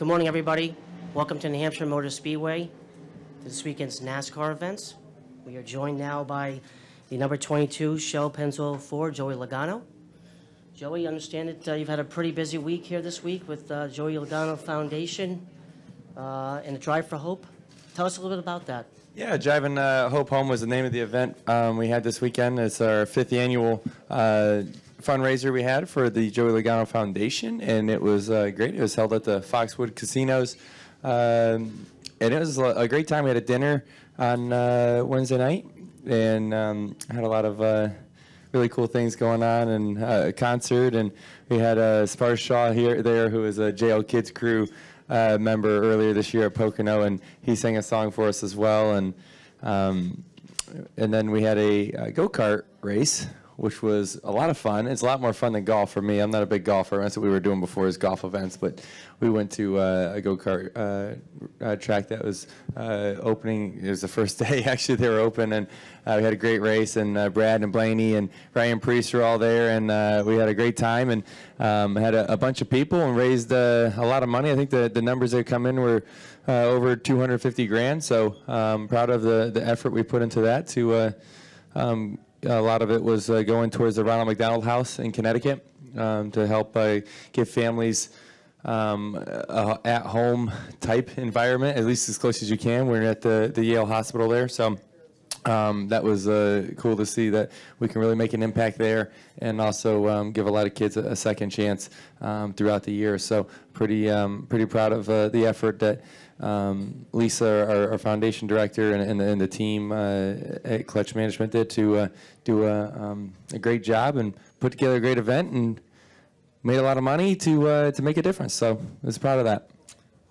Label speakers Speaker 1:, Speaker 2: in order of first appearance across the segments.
Speaker 1: Good morning, everybody. Welcome to New Hampshire Motor Speedway, this weekend's NASCAR events. We are joined now by the number 22 Shell Pennzoil Ford, Joey Logano. Joey, I understand that you've had a pretty busy week here this week with Joey Logano Foundation and the Drive for Hope. Tell us a little bit about that.
Speaker 2: Yeah, Driving Hope Home was the name of the event we had this weekend. It's our 5th annual fundraiser we had for the Joey Logano Foundation, and it was great. It was held at the Foxwood Casinos, and it was a great time. We had a dinner on Wednesday night, and had a lot of really cool things going on, and a concert, and we had Sparshaw there, who is a JL Kids Crew member earlier this year at Pocono, and he sang a song for us as well, and then we had a go-kart race, which was a lot of fun. It's a lot more fun than golf for me. I'm not a big golfer. That's what we were doing before, is golf events, but we went to a go-kart track that was opening. It was the first day, actually, they were open, and we had a great race, and Brad and Blaney and Ryan Priest were all there, and we had a great time, and had a bunch of people and raised a lot of money. I think the numbers that come in were over 250 grand, so proud of the effort we put into that. A lot of it was going towards the Ronald McDonald House in Connecticut to help give families at-home type environment, at least as close as you can. We're at the Yale Hospital there, so that was cool to see that we can really make an impact there, and also give a lot of kids a second chance throughout the year. So pretty proud of the effort that Lisa, our foundation director, and the team at Clutch Management did to do a great job and put together a great event and made a lot of money to make a difference. So I was proud of that.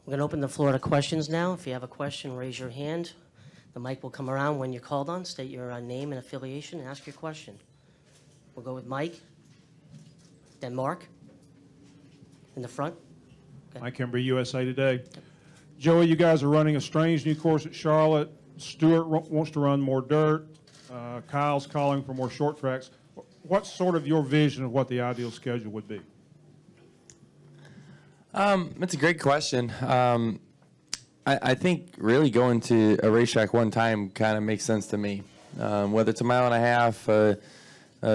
Speaker 1: We're going to open the floor to questions now. If you have a question, raise your hand. The mic will come around when you're called on. State your name and affiliation and ask your question. We'll go with Mike, then Mark, in the front. Okay.
Speaker 3: Mike Kimber, USA Today. Joey, you guys are running a strange new course at Charlotte. Stewart wants to run more dirt. Kyle's calling for more short tracks. What's sort of your vision of what the ideal schedule would be?
Speaker 2: That's a great question. I think really going to a racetrack one time kind of makes sense to me. Whether it's a mile and a half, a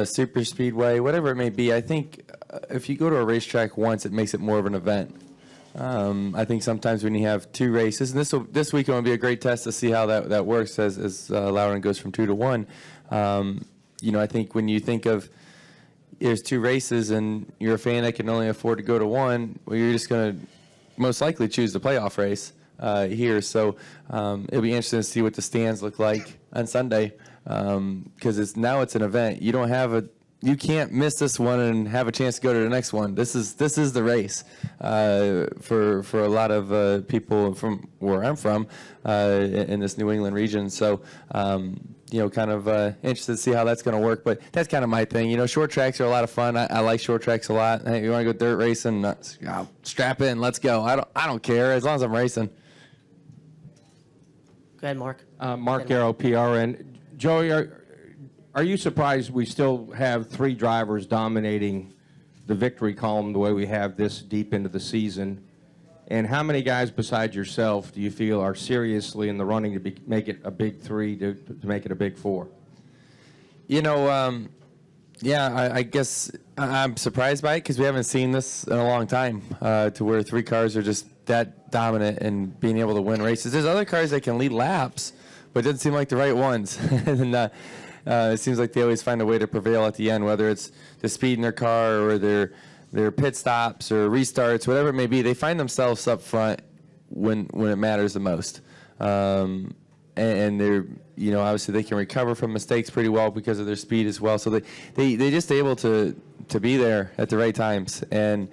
Speaker 2: super speedway, whatever it may be, I think if you go to a racetrack once, it makes it more of an event. I think sometimes when you have two races, and this weekend will be a great test to see how that works as Loudon goes from 2 to 1. I think when you think of there's two races and you're a fan that can only afford to go to one, well, you're just going to most likely choose the playoff race here. So it'll be interesting to see what the stands look like on Sunday, because now it's an event. You can't miss this one and have a chance to go to the next one. This is the race for a lot of people from where I'm from in this New England region. So kind of interested to see how that's going to work. But that's kind of my thing. Short tracks are a lot of fun. I like short tracks a lot. Hey, you want to go dirt racing? Strap in, let's go. I don't care as long as I'm racing.
Speaker 1: Go ahead, Mark.
Speaker 4: Mark Garrow, PRN. Joey, are you surprised we still have 3 drivers dominating the victory column the way we have this deep into the season? And how many guys besides yourself do you feel are seriously in the running to make it a big 3 to make it a big 4?
Speaker 2: I guess I'm surprised by it because we haven't seen this in a long time, to where 3 cars are just that dominant and being able to win races. There's other cars that can lead laps, but it doesn't seem like the right ones. And it seems like they always find a way to prevail at the end, whether it's the speed in their car or their pit stops or restarts, whatever it may be. They find themselves up front when it matters the most. And they're, obviously they can recover from mistakes pretty well because of their speed as well. So they just able to be there at the right times. And,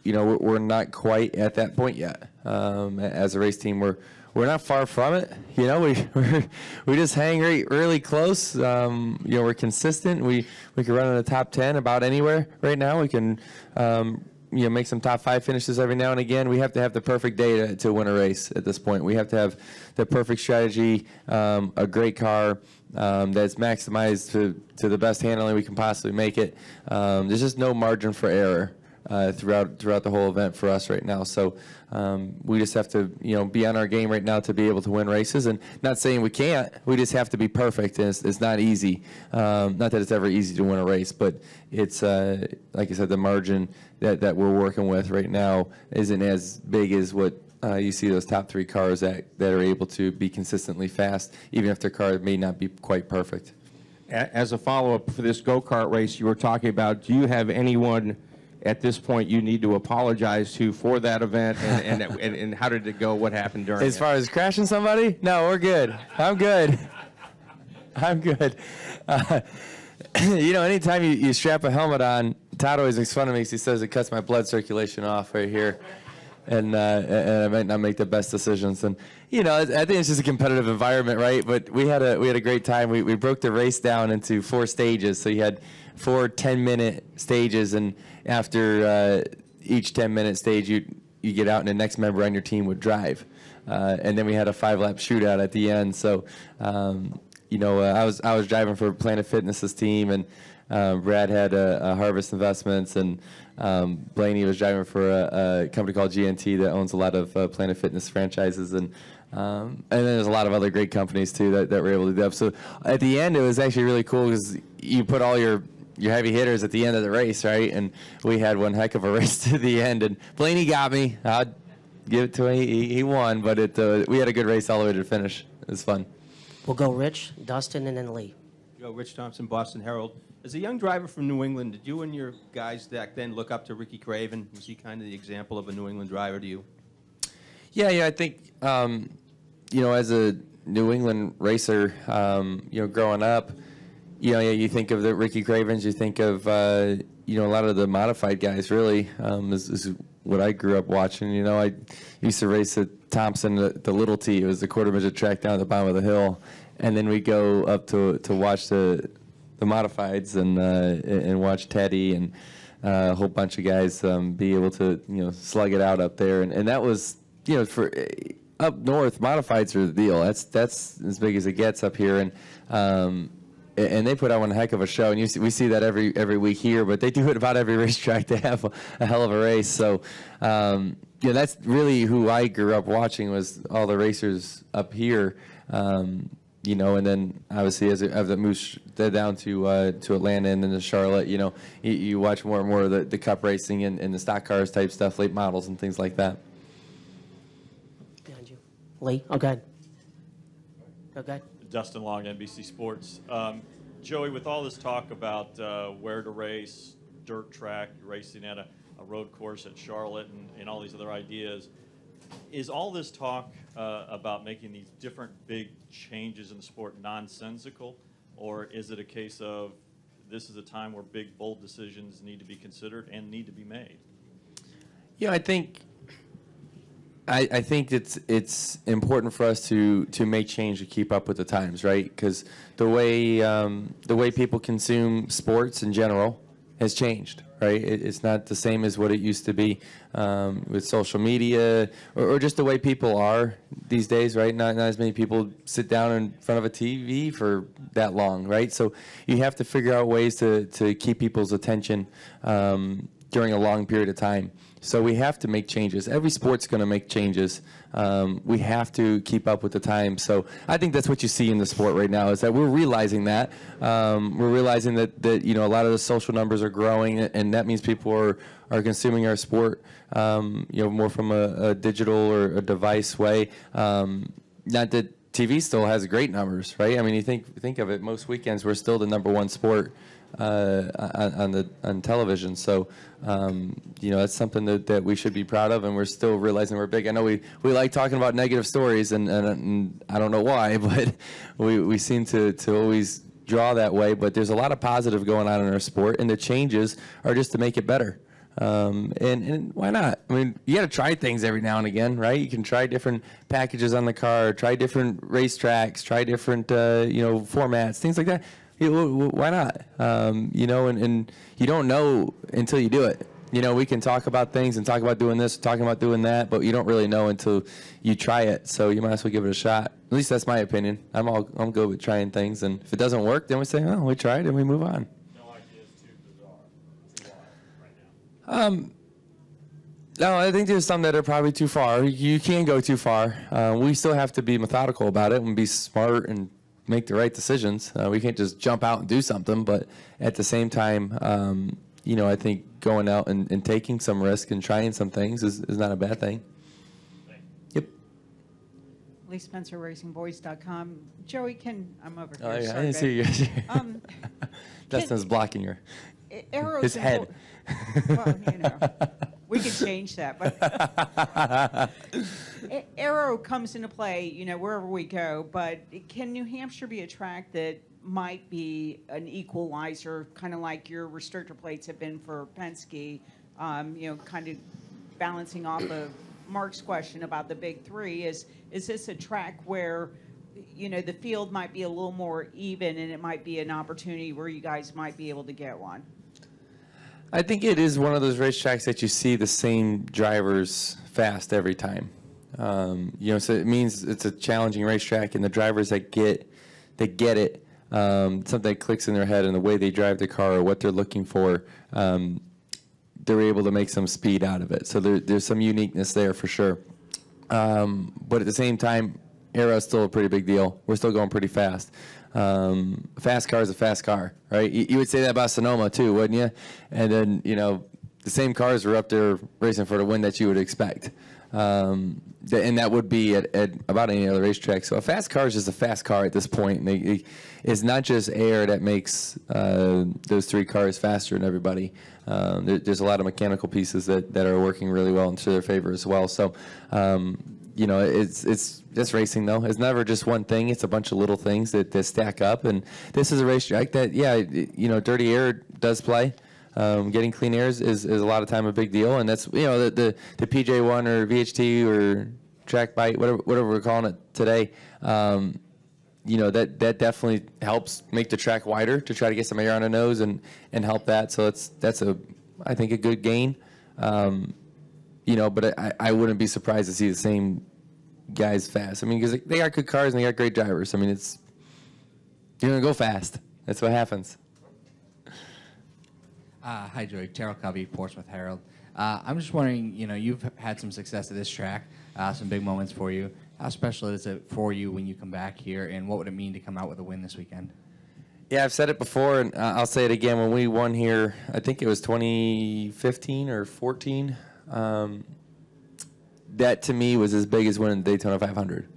Speaker 2: we're not quite at that point yet. As a race team, we're not far from it. We just hang really close. We're consistent. We can run in the top 10 about anywhere right now. We can make some top 5 finishes every now and again. We have to have the perfect day to win a race at this point. We have to have the perfect strategy, a great car that's maximized to the best handling we can possibly make it. There's just no margin for error throughout the whole event for us right now. So we just have to be on our game right now to be able to win races. And not saying we can't. We just have to be perfect. And it's not easy. Not that it's ever easy to win a race, but it's like I said, the margin that we're working with right now isn't as big as what you see those top 3 cars that are able to be consistently fast, even if their car may not be quite perfect.
Speaker 4: As a follow-up for this go-kart race you were talking about, do you have anyone at this point you need to apologize to for that event, and how did it go? What happened during
Speaker 2: As far as crashing somebody? No, we're good. I'm good. I'm good. Anytime you strap a helmet on, Todd always makes fun of me because he says it cuts my blood circulation off right here. And I might not make the best decisions. And I think it's just a competitive environment, right? But we had a great time. We broke the race down into 4 stages. So you had 4 10-minute stages, and after each 10-minute stage, you get out, and the next member on your team would drive. And then we had a 5-lap shootout at the end. So I was driving for Planet Fitness's team, and Brad had a Harvest Investments, and Blaney was driving for a company called GNT that owns a lot of Planet Fitness franchises, and then there's a lot of other great companies too that were able to do that. So at the end, it was actually really cool because you put all your heavy hitters at the end of the race, right? And we had one heck of a race to the end, and Blaney got me. I'd give it to him. He won, but we had a good race all the way to the finish. It was fun.
Speaker 1: We'll go Rich, Dustin, and then Lee.
Speaker 5: Rich Thompson, Boston Herald. As a young driver from New England, did you and your guys back then look up to Ricky Craven? Was he kind of the example of a New England driver to you?
Speaker 2: Yeah, I think, as a New England racer, growing up, you think of the Ricky Cravens, you think of, a lot of the modified guys, really, is what I grew up watching. I used to race at Thompson, the Little T. It was the quarter midget track down at the bottom of the hill. And then we go up to watch the modifieds and watch Teddy and a whole bunch of guys be able to slug it out up there, and that was for up north, modifieds are the deal. That's as big as it gets up here, and they put on one heck of a show, and we see that every week here, but they do it about every racetrack. They have a hell of a race. So that's really who I grew up watching, was all the racers up here. And then obviously as it moves down to Atlanta and then to Charlotte, you watch more and more of the Cup racing and the stock cars type stuff, late models and things like that.
Speaker 1: Behind you. Lee, okay. Okay.
Speaker 6: Dustin Long, NBC Sports. Joey, with all this talk about where to race, dirt track, racing at a road course at Charlotte, and all these other ideas, is all this talk about making these different big changes in the sport nonsensical, or is it a case of this is a time where big, bold decisions need to be considered and need to be made?
Speaker 2: I think it's important for us to make change to keep up with the times, right? Because the way people consume sports in general has changed, right? It's not the same as what it used to be with social media or just the way people are these days, right? Not as many people sit down in front of a TV for that long, right? So you have to figure out ways to keep people's attention during a long period of time. So we have to make changes. Every sport's going to make changes. We have to keep up with the times. So I think that's what you see in the sport right now, is that we're realizing that. We're realizing that a lot of the social numbers are growing, and that means people are consuming our sport more from a digital or a device way. Not that TV still has great numbers, right? I mean, you think of it, most weekends we're still the #1 sport on television. So that's something that we should be proud of, and we're still realizing we're big. I know we like talking about negative stories, and I don't know why, but we seem to always draw that way. But there's a lot of positive going on in our sport, and the changes are just to make it better. And why not? I mean, you got to try things every now and again, right? You can try different packages on the car, try different racetracks, try different formats, things like that. Why not? And you don't know until you do it. We can talk about things and talk about doing this, talking about doing that, but you don't really know until you try it. So you might as well give it a shot. At least that's my opinion. I'm good with trying things, and if it doesn't work, then we say, oh, we tried and we move on.
Speaker 6: No idea is too bizarre right now.
Speaker 2: No, I think there's some that are probably too far. You can go too far. We still have to be methodical about it and be smart and make the right decisions. We can't just jump out and do something, but at the same time, I think going out and taking some risk and trying some things is not a bad thing. Yep.
Speaker 7: Lee Spencer, RacingBoys.com. Joey, I'm over here.
Speaker 2: Oh, yeah,
Speaker 7: Sorry,
Speaker 2: I didn't
Speaker 7: babe.
Speaker 2: see you. Dustin's blocking her.
Speaker 7: Arrows
Speaker 2: His head.
Speaker 7: Well, we could change that. But Arrow comes into play, wherever we go. But can New Hampshire be a track that might be an equalizer, kind of like your restrictor plates have been for Penske? Kind of balancing off of Mark's question about the big three. Is this a track where the field might be a little more even, and it might be an opportunity where you guys might be able to get one?
Speaker 2: I think it is one of those racetracks that you see the same drivers fast every time. So it means it's a challenging racetrack, and the drivers that get it, something that clicks in their head and the way they drive the car or what they're looking for, they're able to make some speed out of it. So there's some uniqueness there for sure. But at the same time, Arrow's still a pretty big deal. We're still going pretty fast. A fast car is a fast car, right? You would say that about Sonoma too, wouldn't you? And then, the same cars are up there racing for the win that you would expect. And that would be at about any other racetrack. So a fast car is just a fast car at this point. And it's not just air that makes those three cars faster than everybody. There's a lot of mechanical pieces that are working really well into their favor as well. So, it's just racing, though. It's never just one thing. It's a bunch of little things that stack up. And this is a racetrack that, dirty air does play. Getting clean air is a lot of time a big deal. And that's, the PJ1 or VHT or track bite, whatever we're calling it today, that definitely helps make the track wider to try to get some air on the nose and help that. So that's I think a good gain. But I wouldn't be surprised to see the same guys fast. I mean, because they got good cars and they got great drivers. I mean, you're going to go fast. That's what happens.
Speaker 8: Hi, Joey. Terrell Covey, Portsmouth Herald. I'm just wondering, you've had some success at this track, some big moments for you. How special is it for you when you come back here, and what would it mean to come out with a win this weekend?
Speaker 2: Yeah, I've said it before, and I'll say it again. When we won here, I think it was 2015 or 14, that to me was as big as winning the Daytona 500.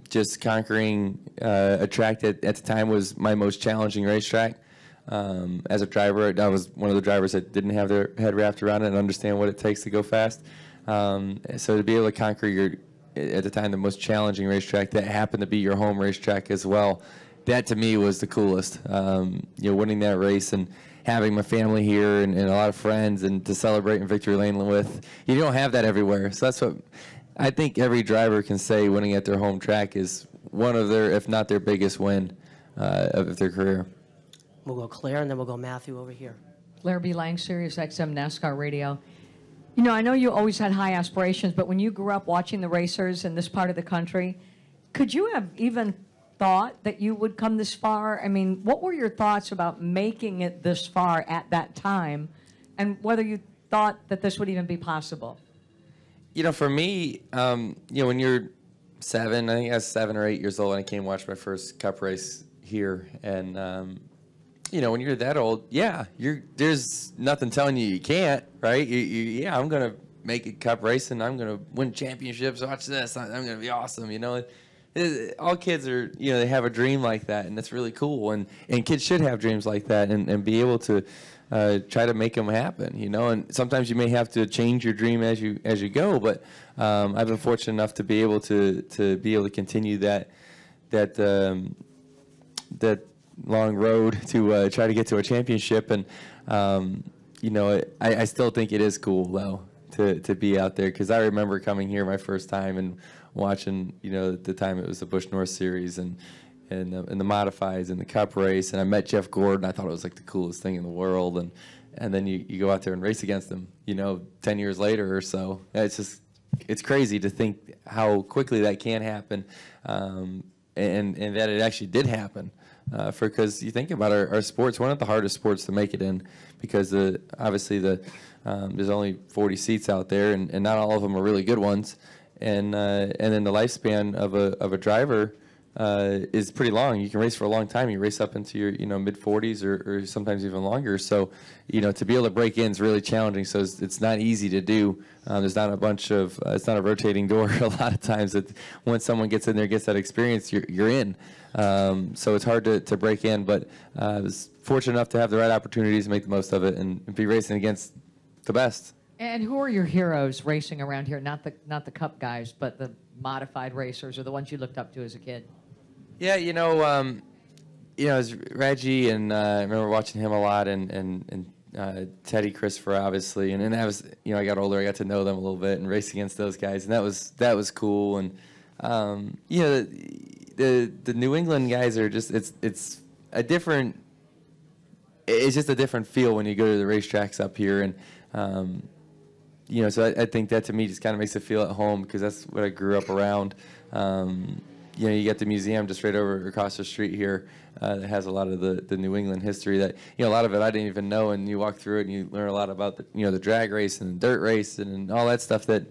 Speaker 2: Just conquering a track that at the time was my most challenging racetrack. As a driver, I was one of the drivers that didn't have their head wrapped around it and understand what it takes to go fast. So to be able to conquer at the time, the most challenging racetrack that happened to be your home racetrack as well, that to me was the coolest. Winning that race and having my family here and a lot of friends and to celebrate in Victory Lane with. You don't have that everywhere. So that's what I think every driver can say winning at their home track is one of their, if not their biggest win of their career.
Speaker 1: We'll go Claire, and then we'll go Matthew over here.
Speaker 9: Claire B. Lang, Sirius XM NASCAR Radio. I know you always had high aspirations, but when you grew up watching the racers in this part of the country, could you have even thought that you would come this far? I mean, what were your thoughts about making it this far at that time, and whether you thought that this would even be possible?
Speaker 2: For me, when you're 7, I think I was 7 or 8 years old, and I came and watched my first Cup race here, and when you're that old, there's nothing telling you can't, right? I'm going to make a Cup race, and I'm going to win championships. Watch this. I'm going to be awesome, All kids are, they have a dream like that, and that's really cool. And kids should have dreams like that and be able to try to make them happen, And sometimes you may have to change your dream as you go, but I've been fortunate enough to be able to continue that long road to try to get to a championship. And I still think it is cool though to be out there, because I remember coming here my first time and watching at the time it was the Busch North Series and the modifieds and the Cup race, and I met Jeff Gordon. I thought it was like the coolest thing in the world, and then you go out there and race against him 10 years later or so. It's crazy to think how quickly that can happen, and that it actually did happen. because you think about our sports, one of the hardest sports to make it in, because obviously there's only 40 seats out there, and not all of them are really good ones, and then the lifespan of a driver is pretty long. You can race for a long time. You race up into your mid 40s or sometimes even longer. So to be able to break in is really challenging. So it's not easy to do. There's not a bunch of it's not a rotating door a lot of times. That once someone gets in there, gets that experience, you're in. So it's hard to break in. But I was fortunate enough to have the right opportunities to make the most of it and be racing against the best.
Speaker 9: And who are your heroes racing around here? Not the Cup guys, but the modified racers, or the ones you looked up to as a kid.
Speaker 2: Yeah, it was Reggie, and I remember watching him a lot, and Teddy, Christopher, obviously, and then I was, I got older, I got to know them a little bit and race against those guys, and that was cool, and the New England guys are just it's just a different feel when you go to the racetracks up here, and so I think that to me just kind of makes it feel at home, because that's what I grew up around. You get the museum just right over across the street here that has a lot of the New England history that, a lot of it I didn't even know, and you walk through it and you learn a lot about the drag race and the dirt race and all that stuff that,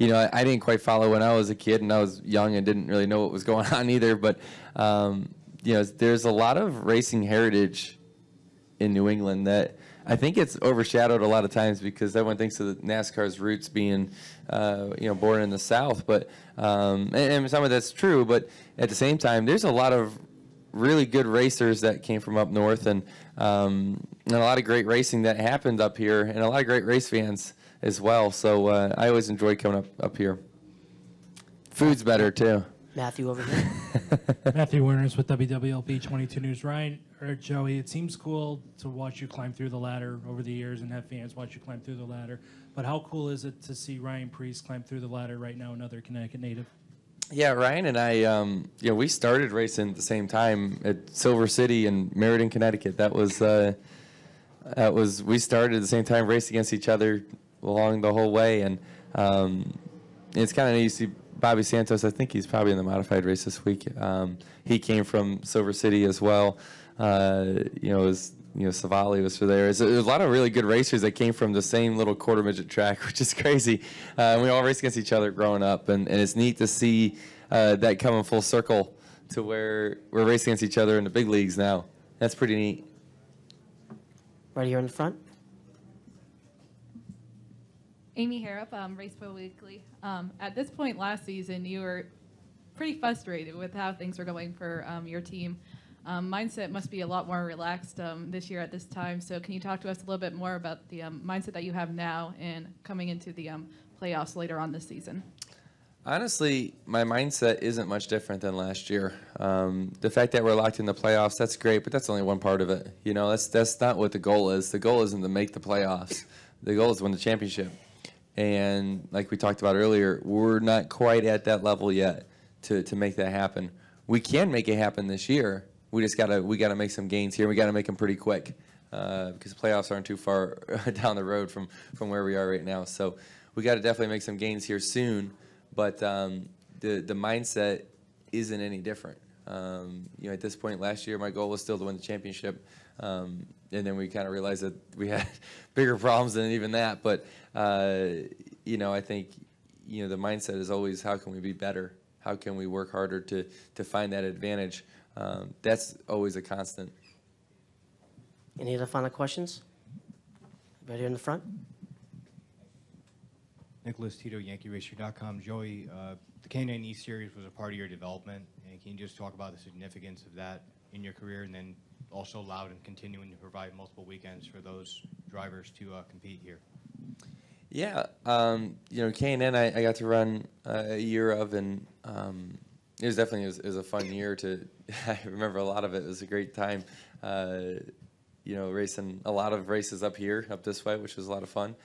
Speaker 2: I didn't quite follow when I was a kid, and I was young and didn't really know what was going on either. But, there's a lot of racing heritage in New England that I think it's overshadowed a lot of times, because everyone thinks of NASCAR's roots being, born in the South. But and some of that's true. But at the same time, there's a lot of really good racers that came from up north, and a lot of great racing that happened up here, and a lot of great race fans as well. So I always enjoy coming up here. Food's better too.
Speaker 1: Matthew over here.
Speaker 10: Matthew Werners with WWLP 22 News. Ryan or Joey, it seems cool to watch you climb through the ladder over the years and have fans watch you climb through the ladder. But how cool is it to see Ryan Priest climb through the ladder right now, another Connecticut native?
Speaker 2: Yeah, Ryan and I, we started racing at the same time at Silver City and Meriden, Connecticut. We started at the same time, raced against each other along the whole way, and it's kind of neat to see Bobby Santos. I think he's probably in the modified race this week. He came from Silver City as well. Savali was for there. There's a lot of really good racers that came from the same little quarter midget track, which is crazy. We all raced against each other growing up, and it's neat to see that coming full circle to where we're racing against each other in the big leagues now. That's pretty neat.
Speaker 1: Right here in the front.
Speaker 11: Amy Harrop, Raceway Weekly. At this point last season, you were pretty frustrated with how things were going for your team. Mindset must be a lot more relaxed this year at this time. So can you talk to us a little bit more about the mindset that you have now and coming into the playoffs later on this season?
Speaker 2: Honestly, my mindset isn't much different than last year. The fact that we're locked in the playoffs, that's great, but that's only one part of it. That's not what the goal is. The goal isn't to make the playoffs. The goal is to win the championship. And like we talked about earlier, we're not quite at that level yet to make that happen. We can make it happen this year. We gotta make some gains here. We gotta make them pretty quick because the playoffs aren't too far down the road from where we are right now. So we got to definitely make some gains here soon. But the mindset isn't any different. At this point last year, my goal was still to win the championship, and then we kind of realized that we had bigger problems than even that. But I think the mindset is always, how can we be better? How can we work harder to find that advantage? That's always a constant.
Speaker 1: Any other final questions? Right here in the front.
Speaker 12: Nicholas Tito, YankeeRacer.com. Joey, the K9 E Series was a part of your development, and can you just talk about the significance of that in your career, and then also allowed and continuing to provide multiple weekends for those drivers to compete here?
Speaker 2: Yeah, K&N I got to run a year of, and it was definitely it was a fun year to. I remember a lot of it. It was a great time. Racing a lot of races up here, up this way, which was a lot of fun.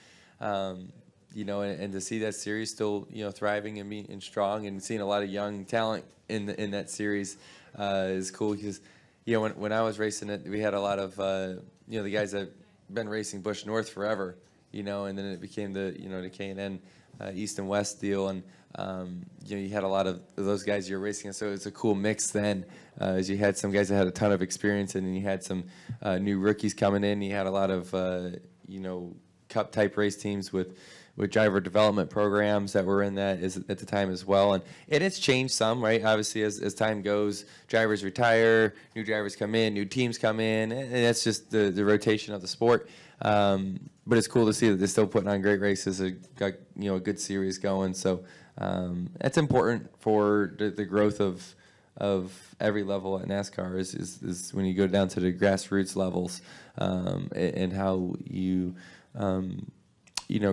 Speaker 2: And to see that series still, thriving and being strong, and seeing a lot of young talent in that series is cool. Because, when I was racing it, we had a lot of, the guys that have been racing Busch North forever, and then it became the K&N East and West deal, and you had a lot of those guys you're racing, and so it's a cool mix then, as you had some guys that had a ton of experience, and then you had some new rookies coming in. You had a lot of cup type race teams with driver development programs that were in that at the time as well, and it's changed some, right? Obviously, as time goes, drivers retire, new drivers come in, new teams come in, and that's just the rotation of the sport. But it's cool to see that they're still putting on great races, got a good series going. So that's important for the growth of every level at NASCAR is when you go down to the grassroots levels, and how you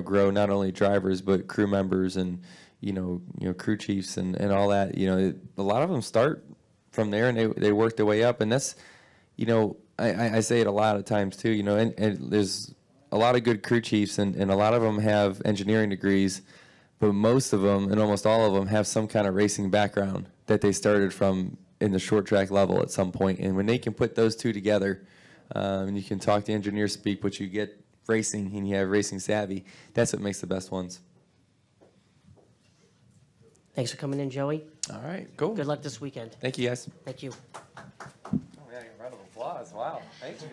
Speaker 2: grow not only drivers but crew members and crew chiefs and all that. A lot of them start from there and they work their way up, and that's I say it a lot of times too. And there's a lot of good crew chiefs and a lot of them have engineering degrees, but most of them and almost all of them have some kind of racing background that they started from in the short track level at some point. And when they can put those two together, and you can talk to engineer speak, but you get racing and you have racing savvy, that's what makes the best ones.
Speaker 1: Thanks for coming in, Joey.
Speaker 2: All right, cool.
Speaker 1: Good luck this weekend.
Speaker 2: Thank you, guys.
Speaker 1: Thank you.
Speaker 2: Oh, yeah, round of applause. Wow. Thank you.